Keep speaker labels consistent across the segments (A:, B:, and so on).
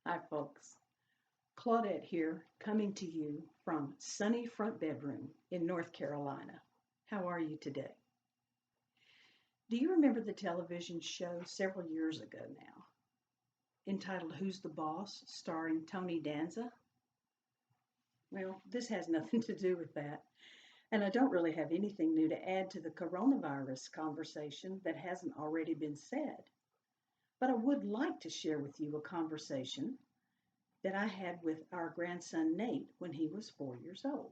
A: Hi, folks. Claudette here, coming to you from sunny front bedroom in North Carolina. How are you today? Do you remember the television show several years ago now, entitled Who's the Boss, starring Tony Danza? Well, this has nothing to do with that, and I don't really have anything new to add to the coronavirus conversation that hasn't already been said. But I would like to share with you a conversation that I had with our grandson Nate when he was 4 years old.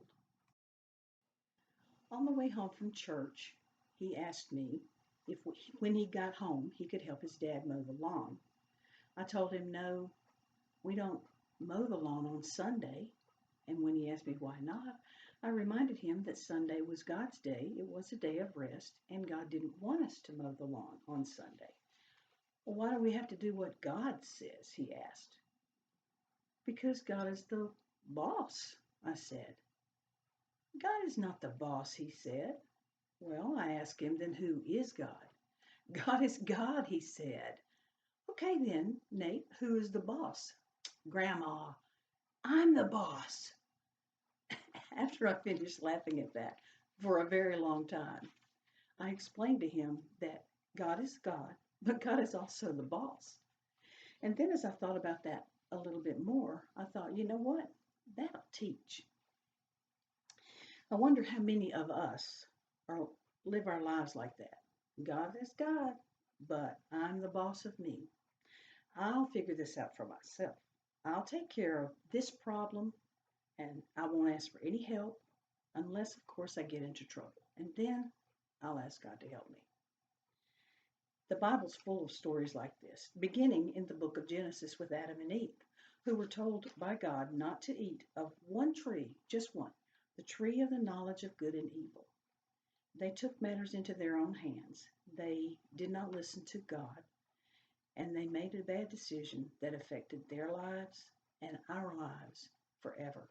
A: On the way home from church, he asked me if when he got home he could help his dad mow the lawn. I told him no, we don't mow the lawn on Sunday. And when he asked me why not, I reminded him that Sunday was God's day. It was a day of rest, and God didn't want us to mow the lawn on Sunday. Well, why do we have to do what God says? He asked. Because God is the boss, I said. God is not the boss, he said. Well, I asked him, then who is God? God is God, he said. Okay, then, Nate, who is the boss? Grandma, I'm the boss. After I finished laughing at that for a very long time, I explained to him that God is God, but God is also the boss. And then as I thought about that a little bit more, I thought, you know what? That'll teach. I wonder how many of us are, live our lives like that. God is God, but I'm the boss of me. I'll figure this out for myself. I'll take care of this problem and I won't ask for any help unless, of course, I get into trouble. And then I'll ask God to help me. The Bible's full of stories like this, beginning in the book of Genesis with Adam and Eve, who were told by God not to eat of one tree, just one, the tree of the knowledge of good and evil. They took matters into their own hands. They did not listen to God, and they made a bad decision that affected their lives and our lives forever.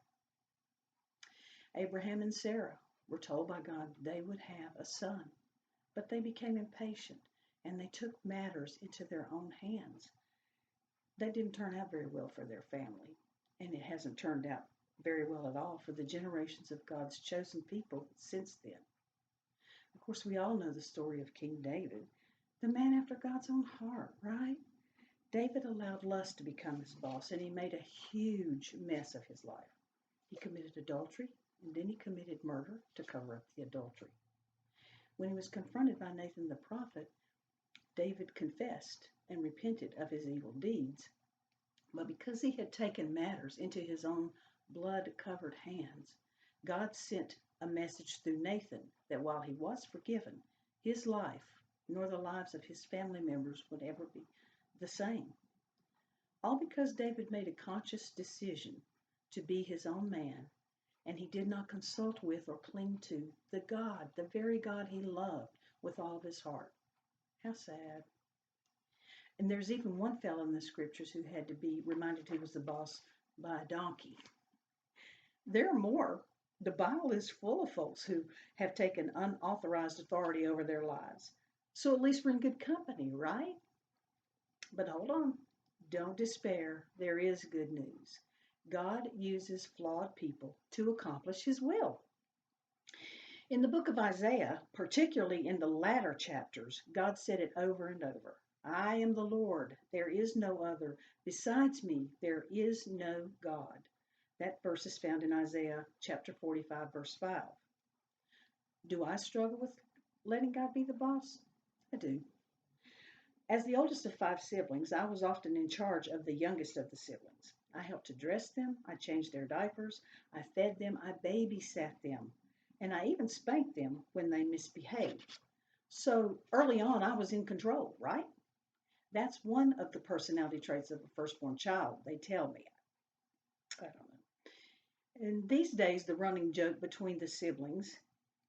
A: Abraham and Sarah were told by God they would have a son, but they became impatient and they took matters into their own hands. That didn't turn out very well for their family, and it hasn't turned out very well at all for the generations of God's chosen people since then. Of course, we all know the story of King David, the man after God's own heart, right? David allowed lust to become his boss, and he made a huge mess of his life. He committed adultery, and then he committed murder to cover up the adultery. When he was confronted by Nathan the prophet, David confessed and repented of his evil deeds. But because he had taken matters into his own blood-covered hands, God sent a message through Nathan that while he was forgiven, his life nor the lives of his family members would ever be the same. All because David made a conscious decision to be his own man, and he did not consult with or cling to the very God he loved with all of his heart. How sad. And there's even one fellow in the scriptures who had to be reminded he was the boss by a donkey. There are more. The Bible is full of folks who have taken unauthorized authority over their lives. So at least we're in good company, right? But hold on. Don't despair. There is good news. God uses flawed people to accomplish his will. In the book of Isaiah, particularly in the latter chapters, God said it over and over. I am the Lord. There is no other. Besides me, there is no God. That verse is found in Isaiah chapter 45, verse 5. Do I struggle with letting God be the boss? I do. As the oldest of five siblings, I was often in charge of the youngest of the siblings. I helped to dress them, I changed their diapers, I fed them, I babysat them, and I even spanked them when they misbehaved. So early on, I was in control, right? That's one of the personality traits of a firstborn child, they tell me. I don't know. And these days, the running joke between the siblings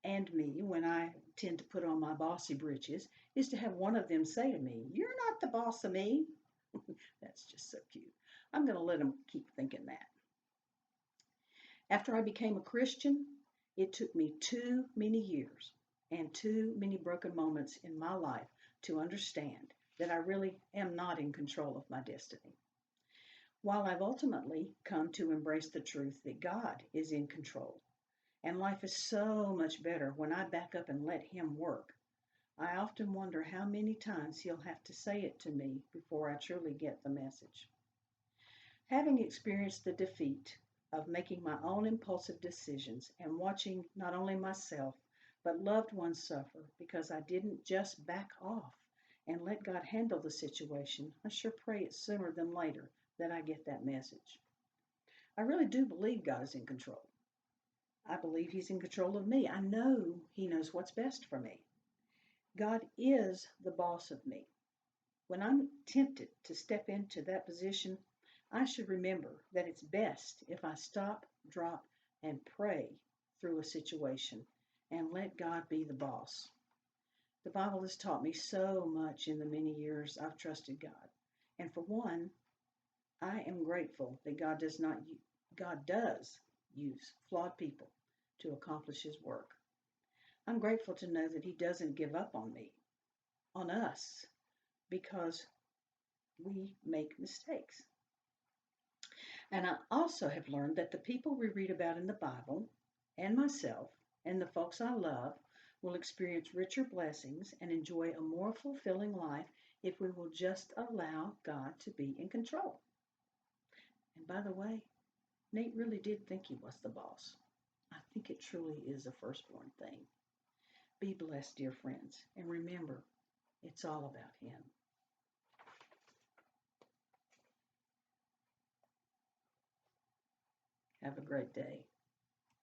A: and me, when I tend to put on my bossy britches, is to have one of them say to me, "You're not the boss of me." That's just so cute. I'm going to let them keep thinking that. After I became a Christian, it took me too many years and too many broken moments in my life to understand that I really am not in control of my destiny. While I've ultimately come to embrace the truth that God is in control, and life is so much better when I back up and let Him work, I often wonder how many times He'll have to say it to me before I truly get the message. Having experienced the defeat of making my own impulsive decisions and watching not only myself but loved ones suffer because I didn't just back off and let God handle the situation, I sure pray it's sooner than later that I get that message. I really do believe God is in control. I believe He's in control of me. I know He knows what's best for me. God is the boss of me. When I'm tempted to step into that position, I should remember that it's best if I stop, drop, and pray through a situation and let God be the boss. The Bible has taught me so much in the many years I've trusted God. And for one, I am grateful that God does use flawed people to accomplish His work. I'm grateful to know that He doesn't give up on me, on us, because we make mistakes. And I also have learned that the people we read about in the Bible, and myself, and the folks I love, will experience richer blessings and enjoy a more fulfilling life if we will just allow God to be in control. And by the way, Nate really did think he was the boss. I think it truly is a firstborn thing. Be blessed, dear friends, and remember, it's all about Him. Have a great day.